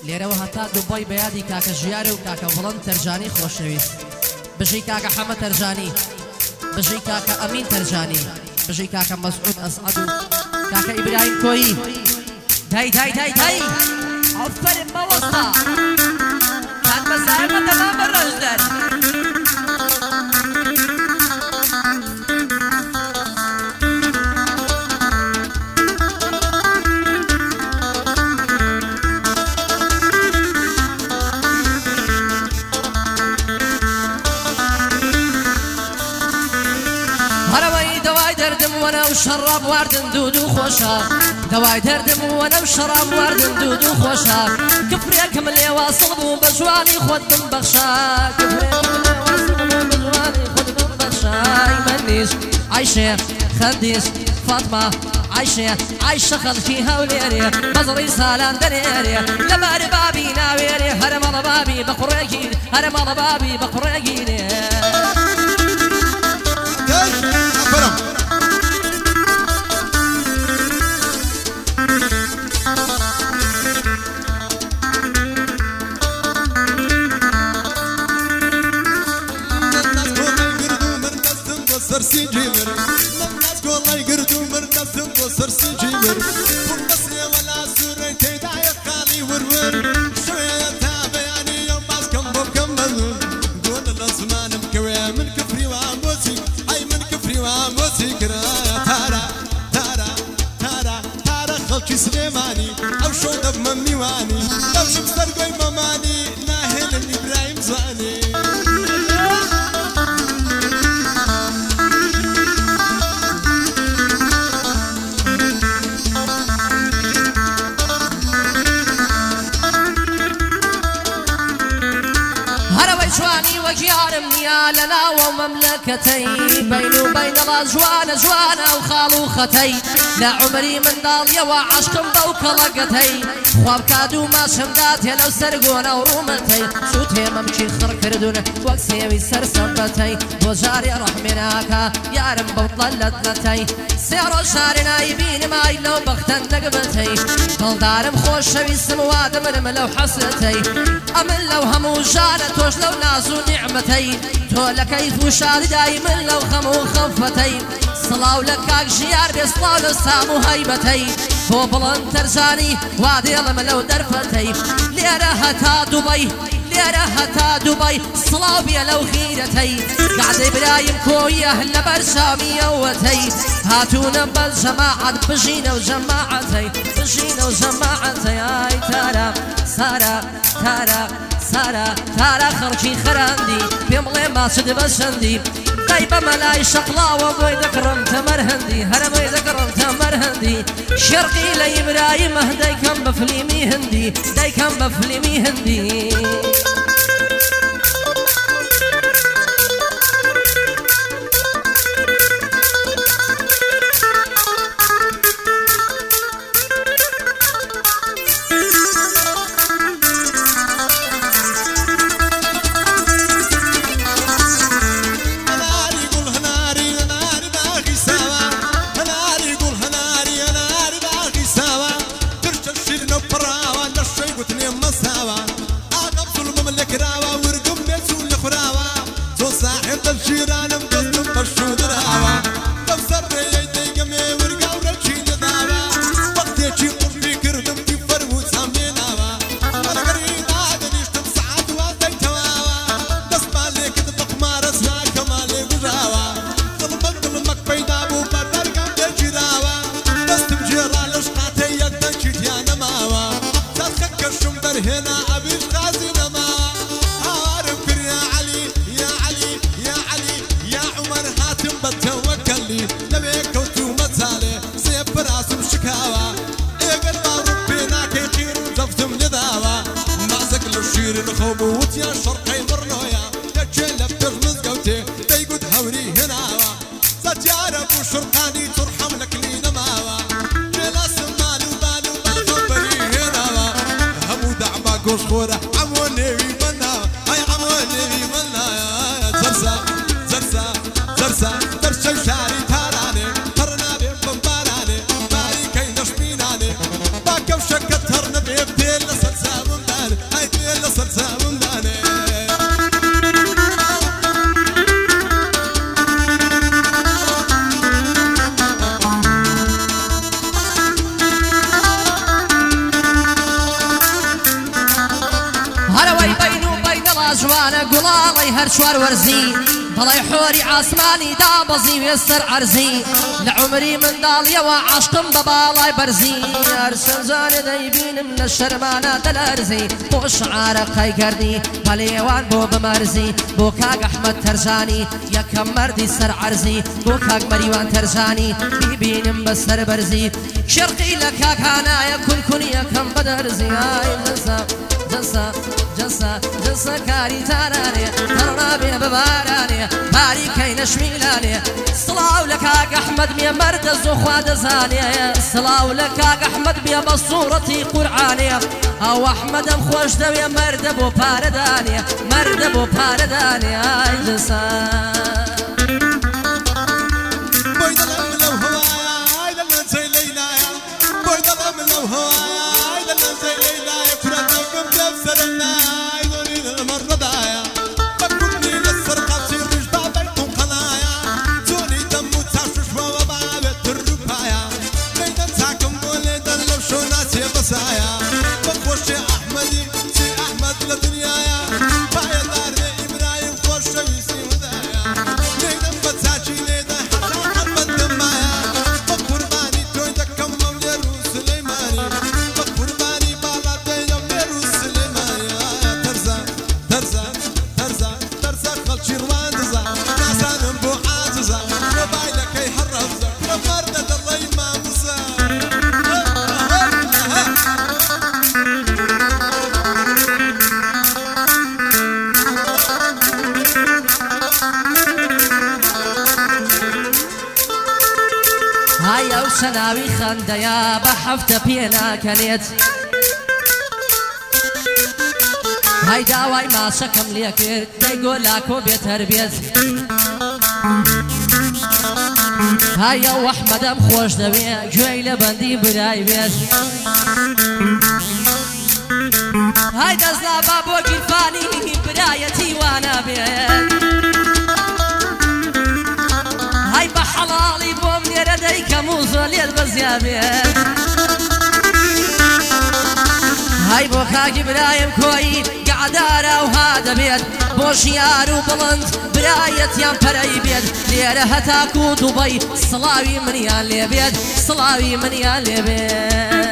لێرەوە هەتا دووبای بەیادی کاکە ژیارە و کاکە بڵند تەرجانی خۆشەویست بژی کاکە حەمە تەرجانی بژی کاکە ئەمین تەرجانی بژی کاکە مەسعود ئەسعەد و کاکە ئیبراهیم کۆیی دای دای دای دای ئەفەرین مەوەستا کات بەزایمە تەمام ڕەشدەر وانا وشراب واردن دودو خوشا دواي دردم وانا وشراب واردن دودو خوشا كفريكم اللي واصل بو بجواني خدم بخشا كفريكم اللي واصل بو بجواني خدم بخشا يمنيش عايشة خديش فاطمة عايشة خلفيها وليري بزري سالان دريري لما ربابي ناويري هرم الله بابي بقريقين هرم الله بابي بقريقين سرسي جيمر الناس والله يقردوا مرتسم وسرسي جيمر والنصري ولا سوري تيداي خالي ورور شوية تابعني يوم باس كم بكمل قول الأصمان مكوية من كفري وعموسي أي من كفري وعموسي كرايا تارا خلقي سليماني أو شو دب مميواني لو شو بسرقوي مماني ناهل إبراهيم زاني وجيارم نيالنا ومملكتي بين وبين جوانا وخالو ختي لا عمري من ضالية وعشقم بوكلقتي خواب كادو ما شمدات لو سرقونا ورومتي سوتي ممشي خر كردون وكسيوي سرسبتي وجاري رحمناكا يارم بوطلتنتي سيرو شارنا يبين ماي لو بختن نقبتي دل دارم خوش شوي سمواد من لو حسنتي أمن لو همو جارة توش لو نازو نعمتي تو لكيف وشاري دايما لو خمو خفتي صلاو لكاك جيار بيصلاو لسامو هيبتي هو بلند ترجاني وادي من لو درفتي ليرة هتا دبي ليرة هتا دبي صلاو بيا لو خيرتي قاعد إبراهيم كويه لبرشامي وتي هاتونا بالجماعة بجينا وجماعتي بجينا وجماعتي اي تارا تارا خرجي خراندي بيمغي ما شد بشندي طيبة ملاي شقلاوة بوي ذكرم تمر هندي هرمي ذكرم تمر هندي شرقي لي إبراهيم هدي كم بفليمي هندي داي كم بفليمي هندي الخبوت يا شرقي مرنويا تجلب تغمز قوتي تيقود هوري هناوا ستيارب وشرقاني ترحم لك لي نماوا جلاس مالو بالو بالخبري هناوا همو دعما قوش خورة جوانە گوڵاڵی هەر چوار وەرزی بەڵێ حۆری ئاسمانی دابەزی وێستەر عەرزی لە عومری منداڵیەوە عاشقم بە باڵای بەرزی هەرچەنجانێ دەیبینم لە شەرمانە دەلەرزی بۆ شعارە قەیگەردی پەلێوان بۆ بمەرزی بۆ کاک ئەحمەد تەرجانی یەکەم مەردی سەر عەرزی بۆ کاک مەریوان تەرجانی بیبینم بەسەر بەرزی شرقی لە کاکانایە کونکونی یەکەم بەدەرزی ئای جەسە جەسە کاری تارانێ هەڕابێ بەبارانێ پاری کەینە شمیلانێ سڵاو لە کاک ئەحمەد بێ مەردە زۆخوا دەزانێ سڵاو لە کاک ئەحمەد بێ بە سوورەتی قورعانێ ئەو ئەحمەدەم خۆش دەوێ مەردە بۆ پارەدانێ مەردە بۆ پارەدانێ ئای جەسە بۆی دەڵێم لەو هەوایە ئای لە لەنجەی لەیلایە بۆی دەڵێم لەو هەوایە ئای لە لەنجەی لەیلایە فرەتەکەم دێم سەرنای دۆنی لەمەڕەدایە بە کوردی لەسەر قاچی ڕژ بابەی قوقەڵایە جۆنی دەم و چاشوشوەوە بابێت تڕوپایە لەیدەم چاکم بۆ لێدەن لەو شۆ ناچێ بەسایە بە خۆشێ ئەحمەدی چی ئەحمەد لە دنیایە پایەدارێ ئیبراهیم خۆشەویستی ودایە لێدەم بە چاچی لێدە هاي ئەو شەناوی خەندەیە بە حەفتە پێ ناکەنێت هاي داوای ماشەکەم لێ کرد دەی گۆلاکۆ بێتەر بێت هاي ئەو ئەحمەدەم خۆش دەوێ گوێی لە بەندی برای بێت هاي دەستنابا بۆ گیرفانی برایەتی وانە بێت هاي بە حەڵاڵی بۆم نێرە دەیکەم و زۆلێت بەزیابێت هاي بۆ کاکی برایم کۆی گەعدارە و ها دەبێت بۆ ژیار و بڵند برایەتیان پەرەی بێت لێرە هەتاکو و دووبەی سڵاوی منیان لێبێت سڵاوی منیان لێبێت